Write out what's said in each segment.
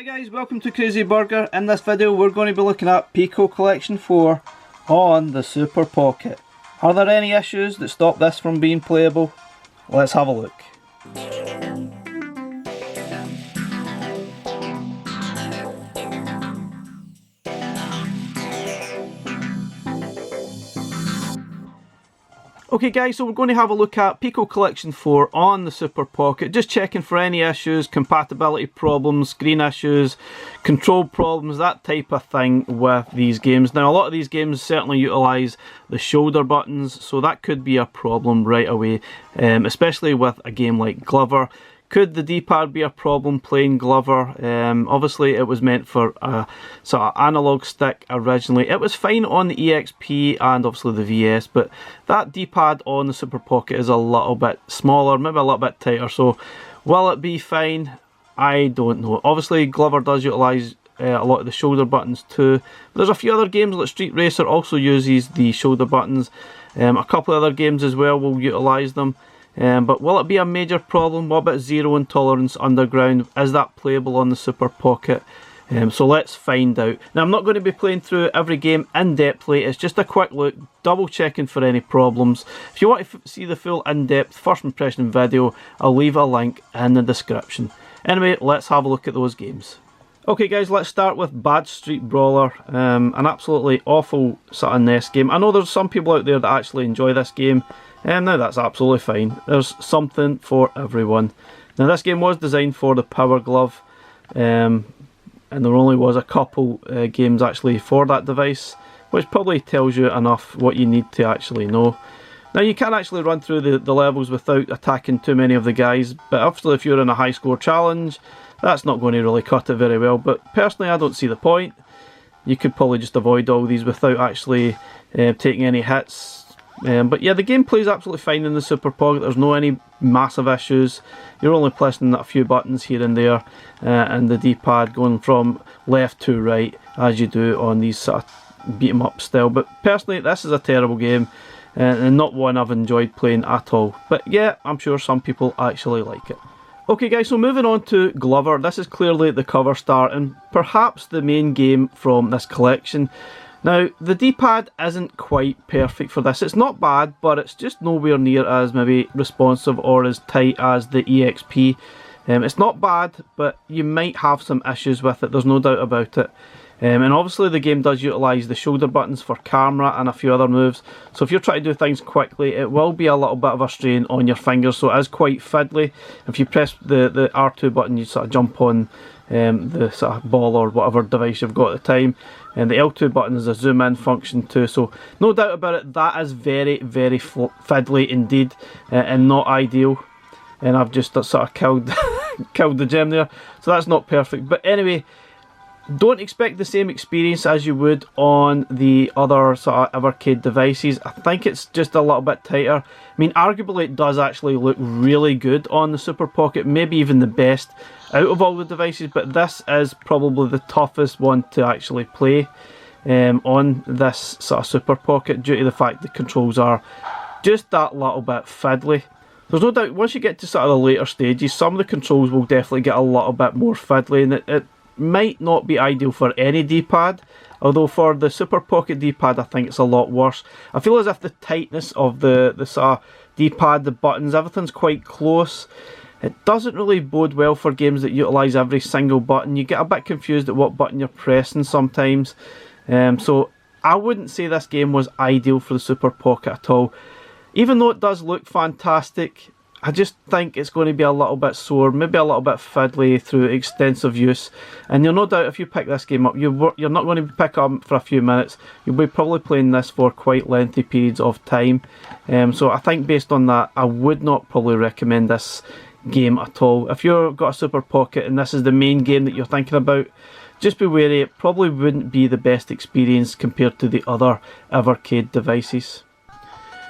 Hi guys, welcome to Crazy Burger. In this video we're going to be looking at Piko Collection 4 on the Super Pocket. Are there any issues that stop this from being playable? Let's have a look. Okay guys, so we're going to have a look at Piko Collection 4 on the Super Pocket, just checking for any issues, compatibility problems, screen issues, control problems, that type of thing with these games. Now a lot of these games certainly utilise the shoulder buttons, so that could be a problem right away, especially with a game like Glover. Could the D-pad be a problem playing Glover? Obviously it was meant for a sort of analog stick originally. It was fine on the EXP and obviously the VS, but that D-pad on the Super Pocket is a little bit smaller, maybe a little bit tighter, so will it be fine? I don't know. Obviously Glover does utilise a lot of the shoulder buttons too. There's a few other games like Street Racer also uses the shoulder buttons. A couple of other games as well will utilise them. But will it be a major problem? What about Zero Intolerance Underground? Is that playable on the Super Pocket? So let's find out. Now I'm not going to be playing through every game in-depthly, it's just a quick look, double checking for any problems. If you want to see the full in-depth first impression video, I'll leave a link in the description. Anyway, let's have a look at those games. Okay guys, let's start with Bad Street Brawler, an absolutely awful sort of NES game. I know there's some people out there that actually enjoy this game, and now that's absolutely fine. There's something for everyone. Now this game was designed for the Power Glove, and there only was a couple games actually for that device, which probably tells you enough what you need to actually know. Now you can actually run through the levels without attacking too many of the guys, but obviously if you're in a high score challenge, that's not going to really cut it very well. But personally I don't see the point. You could probably just avoid all these without actually taking any hits. But yeah, the gameplay is absolutely fine in the Super Pocket. There's no any massive issues. You're only pressing a few buttons here and there, and the D-pad going from left to right as you do on these sort of beat 'em up style. But personally this is a terrible game, and not one I've enjoyed playing at all. But yeah, I'm sure some people actually like it. Okay guys, so moving on to Glover. This is clearly the cover star and perhaps the main game from this collection. Now the D-pad isn't quite perfect for this. It's not bad, but it's just nowhere near as maybe responsive or as tight as the EXP. It's not bad, but you might have some issues with it, there's no doubt about it. And obviously the game does utilise the shoulder buttons for camera and a few other moves, so if you're trying to do things quickly it will be a little bit of a strain on your fingers, so it is quite fiddly. If you press the R2 button you sort of jump on the sort of ball or whatever device you've got at the time, and the L2 button is a zoom in function too, so no doubt about it, that is very fiddly indeed, and not ideal. And I've just sort of killed the gem there, so that's not perfect. But anyway, don't expect the same experience as you would on the other sort of Evercade devices. I think it's just a little bit tighter. I mean, arguably it does actually look really good on the Super Pocket, maybe even the best out of all the devices, but this is probably the toughest one to actually play on this sort of Super Pocket, due to the fact the controls are just that little bit fiddly. There's no doubt once you get to sort of the later stages, some of the controls will definitely get a little bit more fiddly, and it might not be ideal for any D-pad, although for the Super Pocket D-pad I think it's a lot worse. I feel as if the tightness of the sort of D-pad, the buttons, everything's quite close. It doesn't really bode well for games that utilise every single button. You get a bit confused at what button you're pressing sometimes. So I wouldn't say this game was ideal for the Super Pocket at all. Even though it does look fantastic, I just think it's going to be a little bit sore, maybe a little bit fiddly through extensive use. And you'll no doubt if you pick this game up, you're not going to pick up for a few minutes. You'll be probably playing this for quite lengthy periods of time. So I think based on that, I would not probably recommend this game at all. If you've got a Super Pocket and this is the main game that you're thinking about, just be wary, it probably wouldn't be the best experience compared to the other Evercade devices.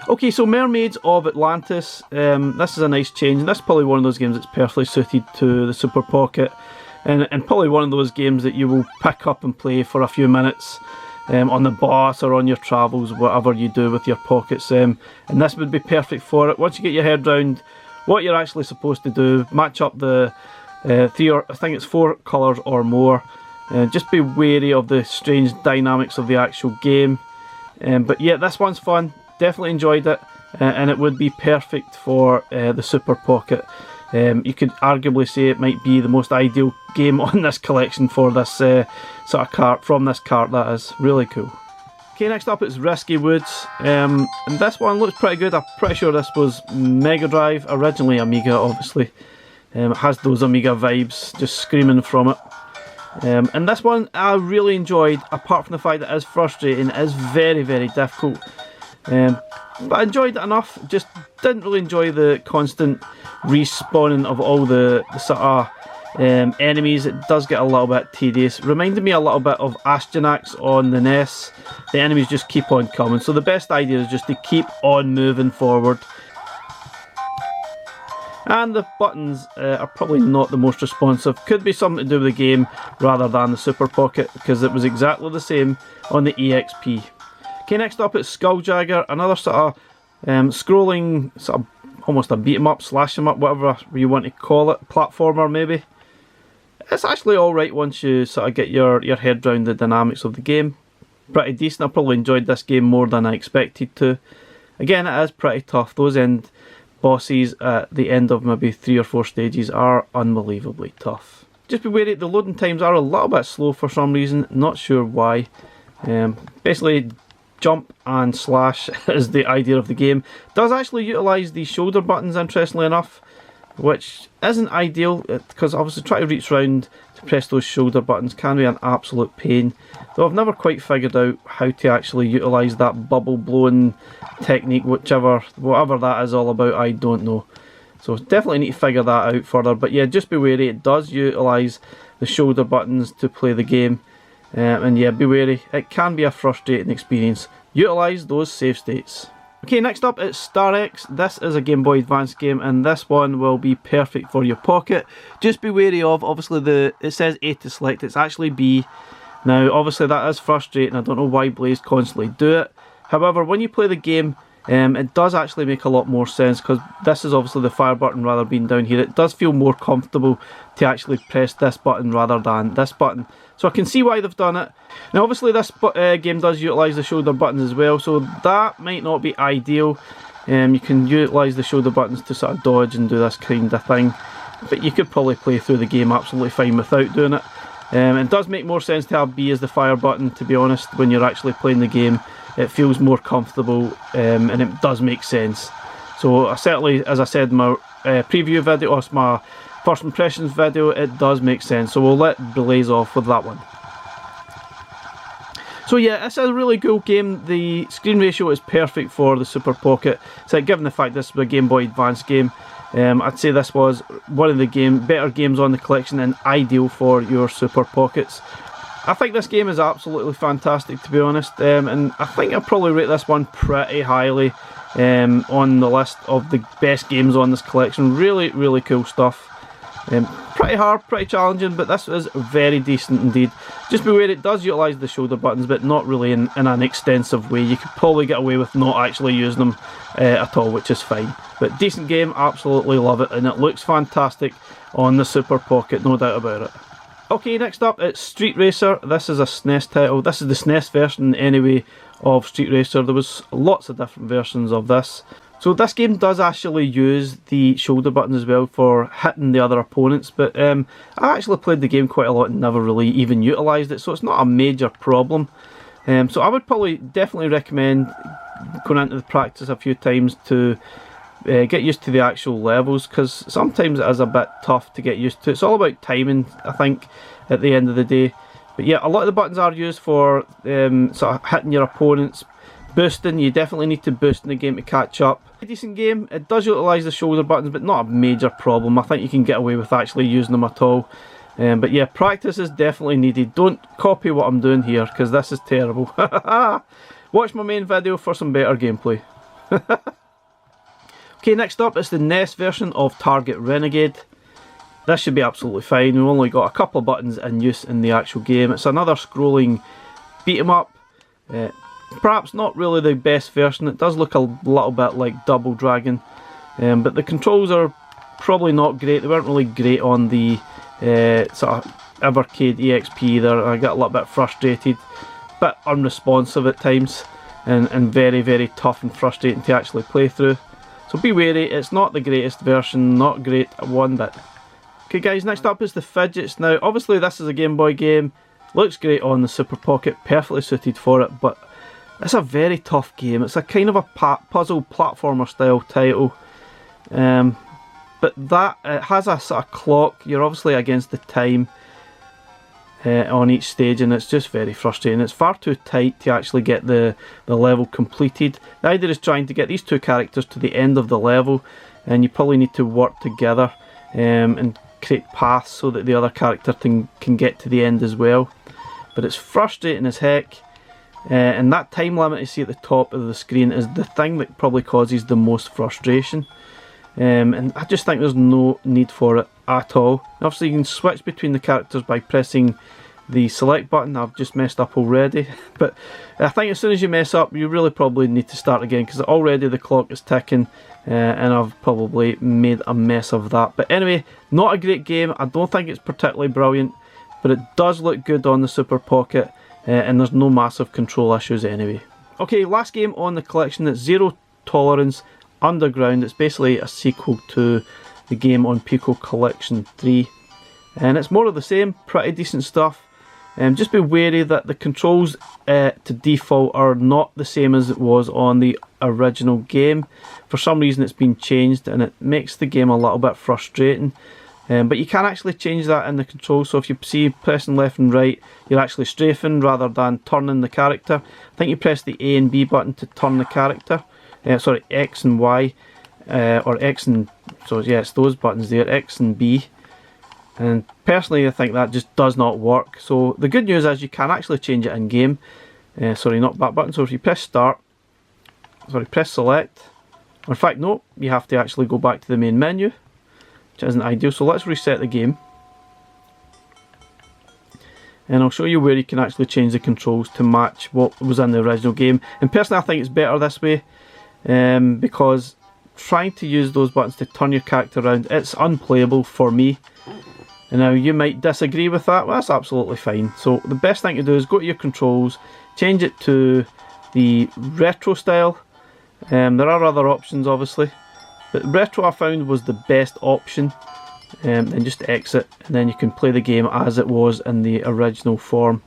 Okay, so Mermaids of Atlantis, this is a nice change. This is probably one of those games that's perfectly suited to the Super Pocket, and probably one of those games that you will pick up and play for a few minutes on the bus or on your travels, whatever you do with your pockets, and this would be perfect for it. Once you get your head round what you're actually supposed to do, match up the I think it's 4 colours or more. Just be wary of the strange dynamics of the actual game. But yeah, this one's fun, definitely enjoyed it, and it would be perfect for the Super Pocket. You could arguably say it might be the most ideal game on this collection for this sort of cart, from this cart that is. Really cool. Okay, next up it's Risky Woods, and this one looks pretty good. I'm pretty sure this was Mega Drive, originally Amiga obviously. It has those Amiga vibes just screaming from it. And this one I really enjoyed, apart from the fact that it is frustrating, it is very, very difficult. But I enjoyed it enough, just didn't really enjoy the constant respawning of all the sort of enemies. It does get a little bit tedious. Reminded me a little bit of Astyanax on the NES. The enemies just keep on coming, so the best idea is just to keep on moving forward. And the buttons are probably not the most responsive. Could be something to do with the game rather than the Super Pocket, because it was exactly the same on the EXP. Okay, next up it's Skull Jagger, another sort of scrolling, sort of almost a beat 'em up, slash 'em up, whatever you want to call it, platformer maybe. It's actually alright once you sort of get your head around the dynamics of the game. Pretty decent. I probably enjoyed this game more than I expected to. Again, it is pretty tough. Those end bosses at the end of maybe 3 or 4 stages are unbelievably tough. Just be wary, the loading times are a little bit slow for some reason, not sure why. Basically jump and slash is the idea of the game. Does actually utilise the shoulder buttons, interestingly enough, which isn't ideal, because obviously trying to reach around to press those shoulder buttons can be an absolute pain. Though I've never quite figured out how to actually utilise that bubble blowing technique, whatever that is all about, I don't know. So definitely need to figure that out further. But yeah, just be wary, it does utilise the shoulder buttons to play the game. And yeah, be wary, it can be a frustrating experience. Utilise those save states. Okay, next up it's Star X. This is a Game Boy Advance game, and this one will be perfect for your pocket. Just be wary of, obviously it says A to select, it's actually B. Now obviously that is frustrating, I don't know why Blaze constantly do it. However, when you play the game, it does actually make a lot more sense, because this is obviously the fire button rather than being down here. It does feel more comfortable to actually press this button rather than this button. So I can see why they've done it. Now obviously this game does utilise the shoulder buttons as well, so that might not be ideal. You can utilise the shoulder buttons to sort of dodge and do this kind of thing, but you could probably play through the game absolutely fine without doing it. It does make more sense to have B as the fire button, to be honest, when you're actually playing the game. It feels more comfortable, and it does make sense. So certainly, as I said in my preview video, or my first impressions video, it does make sense. So we'll let Blaze off with that one. So yeah, it's a really cool game. The screen ratio is perfect for the Super Pocket. So given the fact this is a Game Boy Advance game, I'd say this was one of the better games on the collection and ideal for your Super Pockets. I think this game is absolutely fantastic, to be honest, and I think I'll probably rate this one pretty highly on the list of the best games on this collection. Really, really cool stuff. Pretty hard, pretty challenging, but this is very decent indeed. Just beware, it does utilise the shoulder buttons, but not really in an extensive way. You could probably get away with not actually using them at all, which is fine. But decent game, absolutely love it, and it looks fantastic on the Super Pocket, no doubt about it. Okay, next up it's Street Racer. This is a SNES title. This is the SNES version anyway of Street Racer. There was lots of different versions of this. So this game does actually use the shoulder buttons as well for hitting the other opponents, but I actually played the game quite a lot and never really even utilised it, so it's not a major problem. So I would probably definitely recommend going into the practice a few times to get used to the actual levels, because sometimes it is a bit tough to get used to. It's all about timing, I think, at the end of the day. But yeah, a lot of the buttons are used for sort of hitting your opponents. Boosting, you definitely need to boost in the game to catch up. A decent game. It does utilise the shoulder buttons, but not a major problem. I think you can get away with actually using them at all. But yeah, practice is definitely needed. Don't copy what I'm doing here, because this is terrible. Watch my main video for some better gameplay. Okay, next up is the NES version of Target Renegade. This should be absolutely fine. We've only got a couple of buttons in use in the actual game. It's another scrolling beat 'em up. Perhaps not really the best version. It does look a little bit like Double Dragon, but the controls are probably not great. They weren't really great on the sort of Evercade EXP there. I get a little bit frustrated, bit unresponsive at times, and very, very tough and frustrating to actually play through. So be wary, it's not the greatest version, not great one bit. Okay guys, next up is the fidgets. Now obviously this is a Game Boy game, looks great on the Super Pocket, perfectly suited for it, but it's a very tough game. It's a kind of a puzzle platformer style title. But that, it has a sort of clock, you're obviously against the time on each stage, and it's just very frustrating. It's far too tight to actually get the level completed. The idea is trying to get these two characters to the end of the level, and you probably need to work together and create paths so that the other character can get to the end as well. But it's frustrating as heck, and that time limit you see at the top of the screen is the thing that probably causes the most frustration. And I just think there's no need for it at all. Obviously you can switch between the characters by pressing the select button. I've just messed up already, but I think as soon as you mess up you really probably need to start again, because already the clock is ticking, and I've probably made a mess of that. But anyway, not a great game. I don't think it's particularly brilliant, but it does look good on the Super Pocket, and there's no massive control issues anyway. Okay, last game on the collection, it's Zero Tolerance Underground. It's basically a sequel to the game on Piko Collection 3, and it's more of the same, pretty decent stuff. Just be wary that the controls to default are not the same as it was on the original game. For some reason it's been changed, and it makes the game a little bit frustrating. But you can actually change that in the controls, so if you see pressing left and right, you're actually strafing rather than turning the character. I think you press the A and B button to turn the character. Sorry, X and Y, or X and, so yeah, it's those buttons there, X and B. And personally I think that just does not work. So the good news is you can actually change it in game. Sorry, not that button. So if you press start, sorry, press select, or in fact no, you have to actually go back to the main menu, which isn't ideal. So let's reset the game, and I'll show you where you can actually change the controls to match what was in the original game. And personally I think it's better this way, because trying to use those buttons to turn your character around, it's unplayable for me. And now you might disagree with that, well that's absolutely fine. So the best thing to do is go to your controls, change it to the retro style. There are other options obviously, but retro I found was the best option. Then just exit, and then you can play the game as it was in the original form,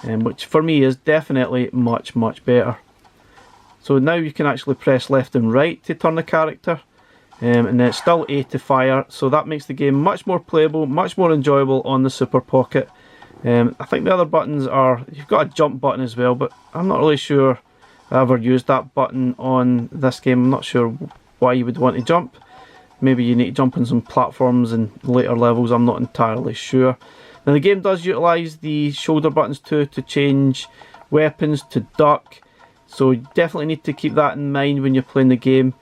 which for me is definitely much better. So now you can actually press left and right to turn the character, and then it's still A to fire, so that makes the game much more playable, much more enjoyable on the Super Pocket. I think the other buttons are, you've got a jump button as well, but I'm not really sure I ever used that button on this game. I'm not sure why you would want to jump. Maybe you need to jump on some platforms in later levels, I'm not entirely sure. Now the game does utilise the shoulder buttons too to change weapons, to duck, so you definitely need to keep that in mind when you're playing the game.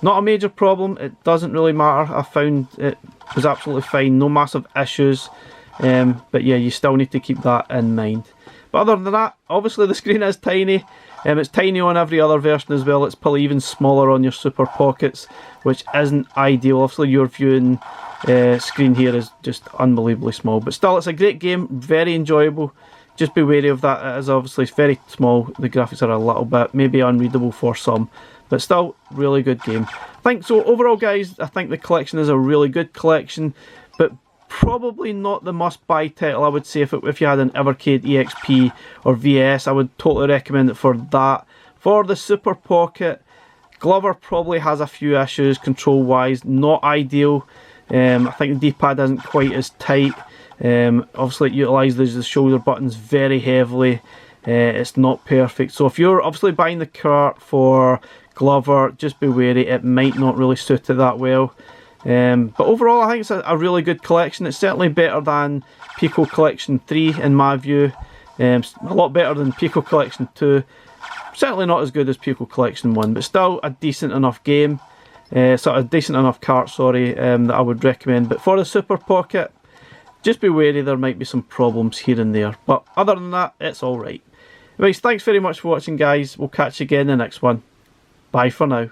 Not a major problem, it doesn't really matter. I found it was absolutely fine, no massive issues, but yeah, you still need to keep that in mind. But other than that, obviously the screen is tiny. It's tiny on every other version as well. It's probably even smaller on your Super Pockets, which isn't ideal. Obviously your viewing screen here is just unbelievably small, but still it's a great game, very enjoyable. Just be wary of that, it is obviously very small, the graphics are a little bit maybe unreadable for some, but still really good game. So overall guys, I think the collection is a really good collection, but probably not the must-buy title. I would say if you had an Evercade EXP or VS, I would totally recommend it for that. For the Super Pocket, Glover probably has a few issues control-wise, not ideal. I think the D-pad isn't quite as tight. Obviously it utilises the shoulder buttons very heavily. It's not perfect. So if you're obviously buying the cart for Glover, just be wary, it might not really suit it that well. But overall I think it's a really good collection. It's certainly better than Piko Collection 3 in my view. A lot better than Piko Collection 2. Certainly not as good as Piko Collection 1, but still a decent enough game. Sort of decent enough cart, sorry, that I would recommend. But for the Super Pocket, just be wary, there might be some problems here and there. But other than that, it's alright. Anyways, thanks very much for watching guys. We'll catch you again in the next one. Bye for now.